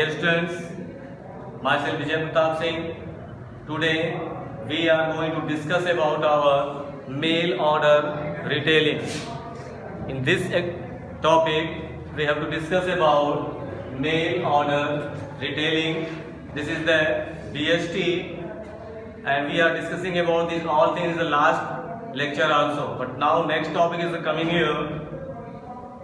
Dear students, myself Vijay Pratap Singh. Today we are going to discuss about our mail order retailing. In this topic, we have to discuss about mail order retailing. This is the DST, and we are discussing about these all things in the last lecture also. But now next topic is coming here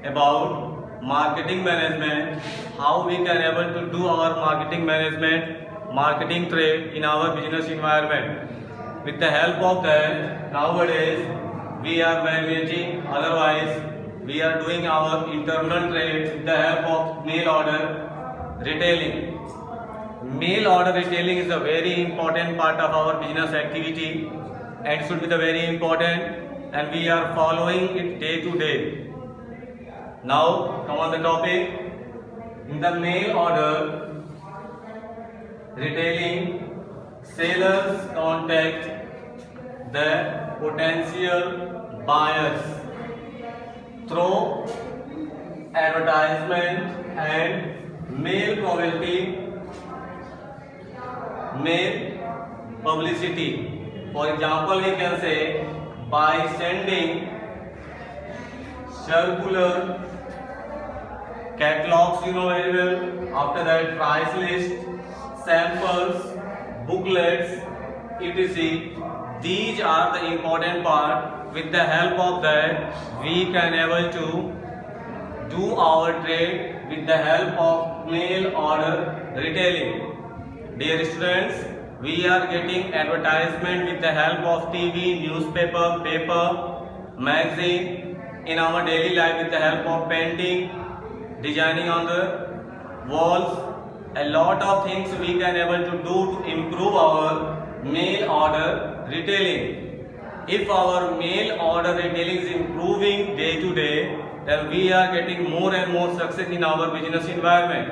about marketing management, how we can able to do our marketing management, marketing trade in our business environment. With the help of that, nowadays we are managing, otherwise we are doing our internal trade with the help of mail order retailing. Mail order retailing is a very important part of our business activity and should be the very important, and we are following it day to day. Now come on the topic. In the mail order retailing, sellers contact the potential buyers through advertisement and mail publicity. For example, we can say by sending circular, catalogs, you know very well, after that price list, samples, booklets, etc. These are the important part. With the help of that, we can able to do our trade with the help of mail order retailing. Dear students, we are getting advertisement with the help of TV, newspaper, paper, magazine in our daily life with the help of painting, designing on the walls. A lot of things we can able to do to improve our mail order retailing. If our mail order retailing is improving day to day, then we are getting more and more success in our business environment,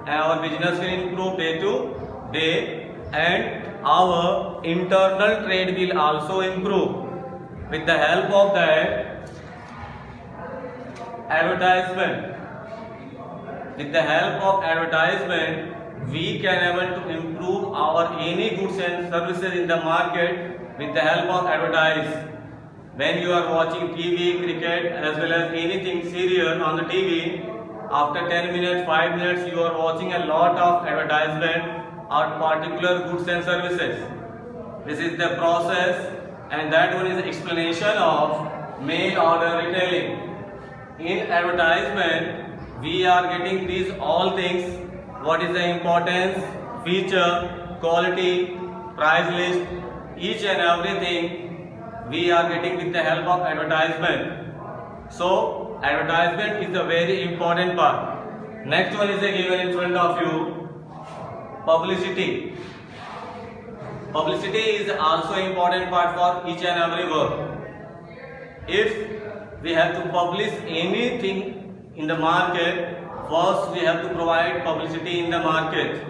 and our business will improve day to day, and our internal trade will also improve. With the help of that advertisement, with the help of advertisement, we can able to improve our any goods and services in the market with the help of advertise. When you are watching TV, cricket, as well as anything serial on the TV, after 10 minutes, 5 minutes, you are watching a lot of advertisement or particular goods and services. This is the process, and that one is explanation of mail order retailing. In advertisement, we are getting these all things. What is the importance, feature, quality, price list, each and everything we are getting with the help of advertisement. So advertisement is a very important part. Next one is given in front of you, publicity. Publicity is also important part for each and every work. If we have to publish anything in the market, first we have to provide publicity in the market.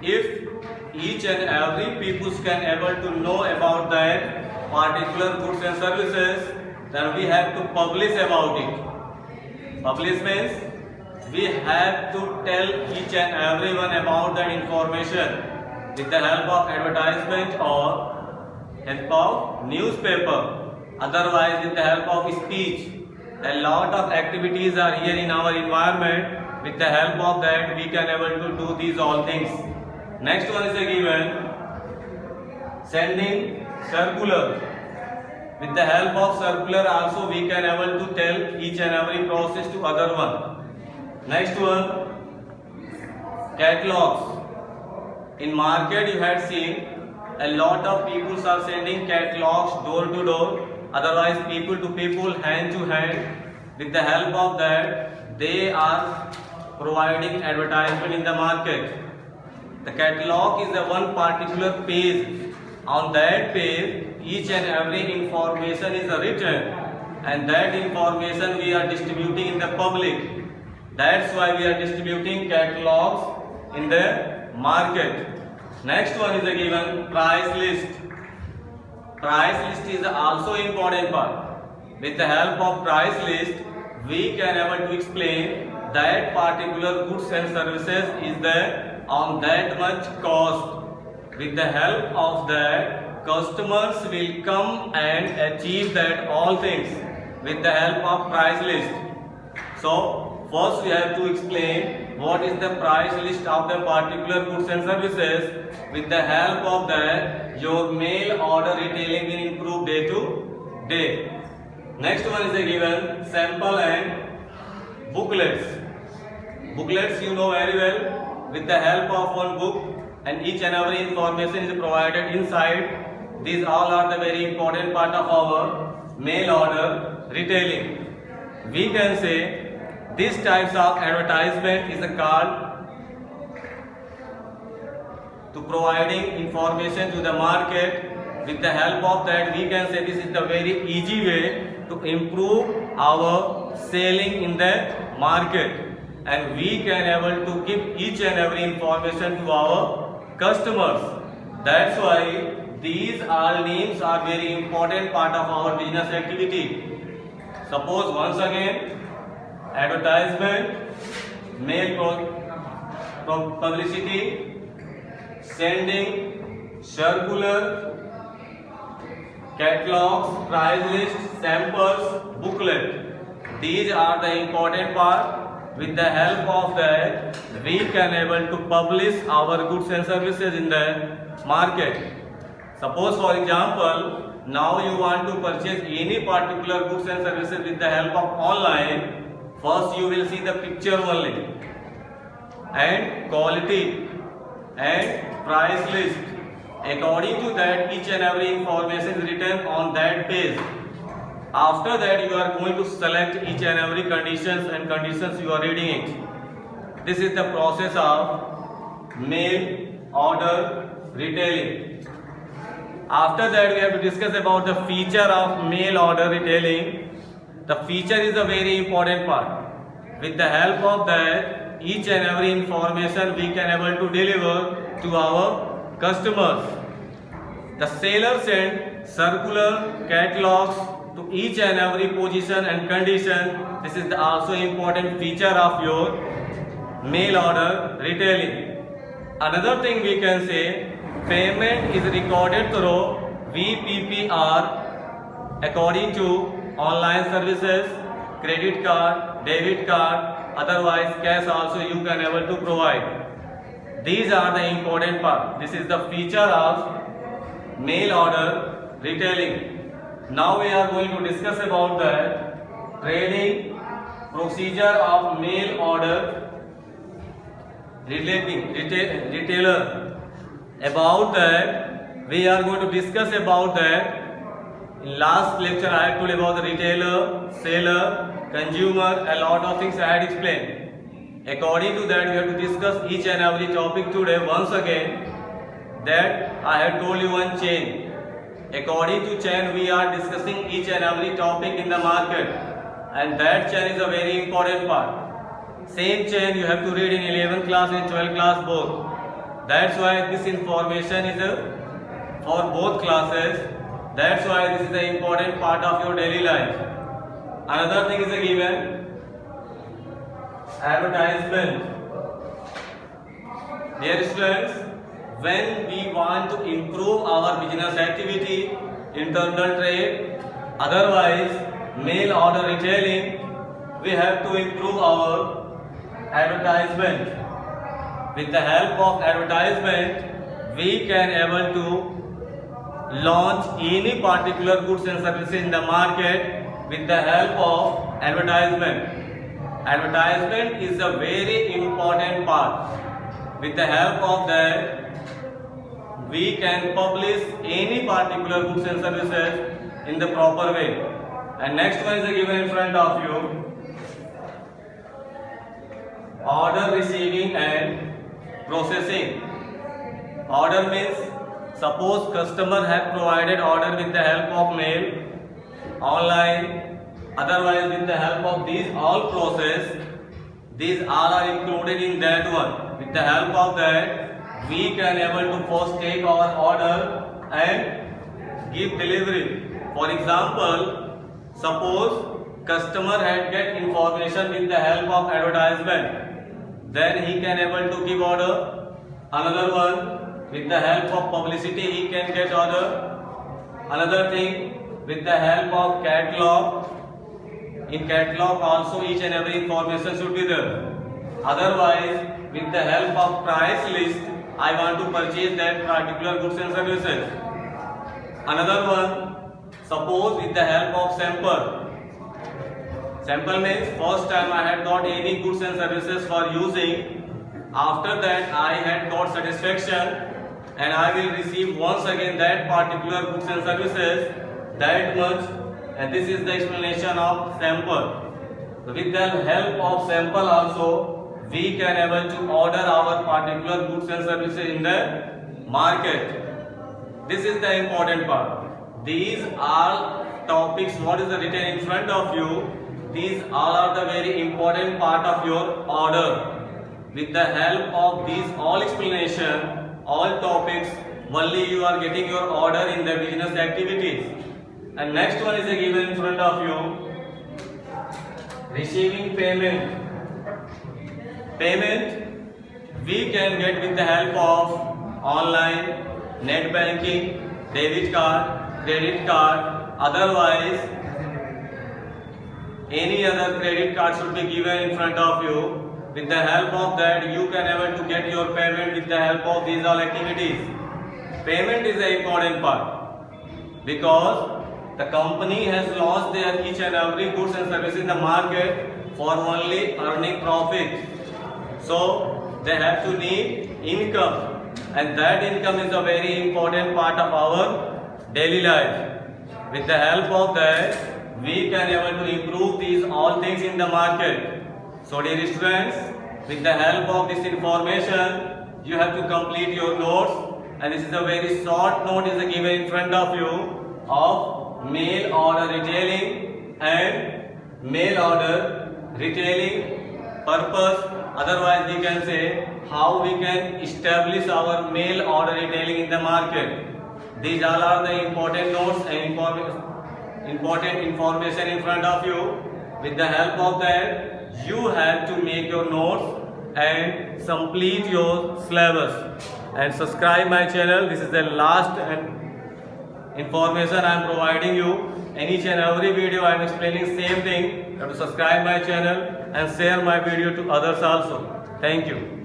If each and every people can able to know about that particular goods and services, then we have to publish about it. Publish means we have to tell each and everyone about that information with the help of advertisement or help of newspaper, otherwise with the help of speech. A lot of activities are here in our environment. With the help of that, we can able to do these all things. Next one is given, sending circular. With the help of circular also we can able to tell each and every process to other one. Next one, catalogs. In market you had seen a lot of people are sending catalogs door to door, otherwise people to people, hand to hand. With the help of that, they are providing advertisement in the market. The catalog is the one particular page. On that page, each and every information is written, and that information we are distributing in the public. That's why we are distributing catalogs in the market. Next one is given, price list. Price list is also important part. With the help of price list, we can able to explain that particular goods and services is there on that much cost. With the help of that, customers will come and achieve that all things with the help of price list. So first we have to explain what is the price list of the particular goods and services. With the help of that, your mail order retailing will improve day to day. Next one is a given sample and booklets. Booklets you know very well. With the help of one book and each and every information is provided inside. These all are the very important part of our mail order retailing. We can say these types of advertisement is called to providing information to the market. With the help of that, we can say this is the very easy way to improve our selling in the market, and we can able to give each and every information to our customers. That's why these all names are very important part of our business activity. Suppose once again, advertisement, mail publicity, sending, circular, catalogs, price list, samples, booklet. These are the important part. With the help of that, we can able to publish our goods and services in the market. Suppose for example, now you want to purchase any particular goods and services with the help of online. First you will see the picture only and quality and price list. According to that, each and every information is written on that page. After that, you are going to select each and every conditions you are reading it. This is the process of mail order retailing. After that, we have to discuss about the feature of mail order retailing. The feature is a very important part. With the help of that, each and every information we can able to deliver to our customers. The seller send circular catalogs to each and every position and condition. This is the also important feature of your mail order retailing. Another thing we can say, payment is recorded through VPPR according to online services, credit card, debit card, otherwise cash also you can able to provide. These are the important part. This is the feature of mail order retailing. Now we are going to discuss about the trading procedure of mail order retailer. About that, we are going to discuss about that. In last lecture, I had told about the retailer, seller, consumer, a lot of things I had explained. According to that, we have to discuss each and every topic today once again. That I had told you one chain. According to chain, we are discussing each and every topic in the market, and that chain is a very important part. Same chain you have to read in 11th class and 12th class both. That's why this information is for both classes. That's why this is the important part of your daily life. Another thing is a given advertisement. Dear students, when we want to improve our business activity, internal trade, otherwise mail order retailing, we have to improve our advertisement. With the help of advertisement, we can able to launch any particular goods and services in the market with the help of advertisement. Advertisement is a very important part. With the help of that, we can publish any particular goods and services in the proper way. And next one is given in front of you. Order receiving and processing. Order means suppose customer have provided order with the help of mail, online, otherwise with the help of these all process. These all are included in that one. With the help of that, we can able to first take our order and give delivery. For example, suppose customer had get information with the help of advertisement, then he can able to give order. Another one, with the help of publicity he can get order. Another thing, with the help of catalog. In catalog also each and every information should be there. Otherwise, with the help of price list, I want to purchase that particular goods and services. Another one, suppose with the help of sample. Sample means first time I had got any goods and services for using. After that I had got satisfaction and I will receive once again that particular goods and services that much, and this is the explanation of sample. So with the help of sample also we can able to order our particular goods and services in the market. This is the important part. These are topics what is the written in front of you. These all are the very important part of your order. With the help of these all explanation, all topics, only you are getting your order in the business activities. And next one is given in front of you. Receiving payment. Payment we can get with the help of online, net banking, debit card, credit card. Otherwise, any other credit card should be given in front of you. With the help of that, you can able to get your payment with the help of these all activities. Payment is the important part because the company has launched their each and every goods and services in the market for only earning profit. So they have to need income, and that income is a very important part of our daily life. With the help of that, we can able to improve these all things in the market. So dear students, with the help of this information, you have to complete your notes, and this is a very short note is given in front of you of mail order retailing and mail order retailing purpose. Otherwise, we can say how we can establish our mail order retailing in the market. These all are the important notes and important information in front of you. With the help of that, you have to make your notes and complete your syllabus. And subscribe my channel. This is the last information I am providing you. In each and every video I am explaining same thing. You have to subscribe my channel and share my video to others also. Thank you.